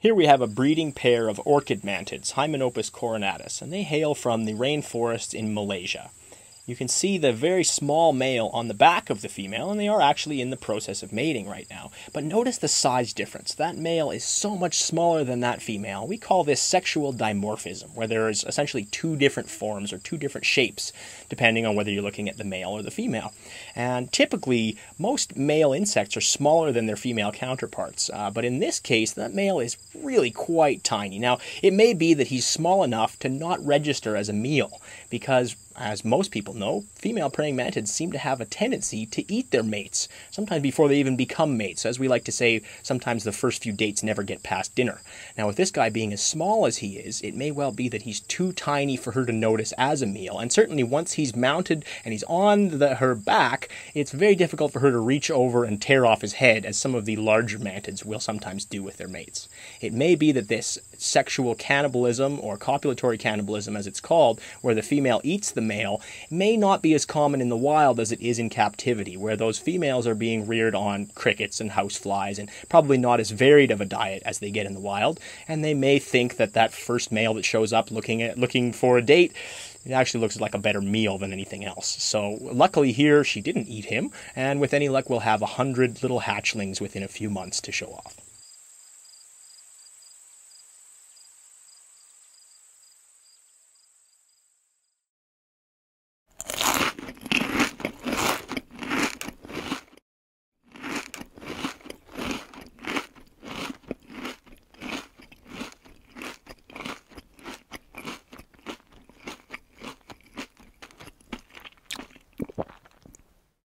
Here we have a breeding pair of orchid mantids, Hymenopus coronatus, and they hail from the rainforests in Malaysia. You can see the very small male on the back of the female, and they are actually in the process of mating right now. But notice the size difference. That male is so much smaller than that female. We call this sexual dimorphism, where there is essentially two different forms or two different shapes, depending on whether you're looking at the male or the female. And typically, most male insects are smaller than their female counterparts. But in this case, that male is really quite tiny. Now, it may be that he's small enough to not register as a meal, because as most people know, female praying mantids seem to have a tendency to eat their mates, sometimes before they even become mates. As we like to say, sometimes the first few dates never get past dinner. Now, with this guy being as small as he is, it may well be that he's too tiny for her to notice as a meal, and certainly once he's mounted and he's on her back, it's very difficult for her to reach over and tear off his head, as some of the larger mantids will sometimes do with their mates. It may be that this sexual cannibalism, or copulatory cannibalism as it's called, where the female eats the male, may not be as common in the wild as it is in captivity, where those females are being reared on crickets and houseflies and probably not as varied of a diet as they get in the wild, and they may think that that first male that shows up looking for a date, it actually looks like a better meal than anything else. So luckily here she didn't eat him, and with any luck we'll have 100 little hatchlings within a few months to show off.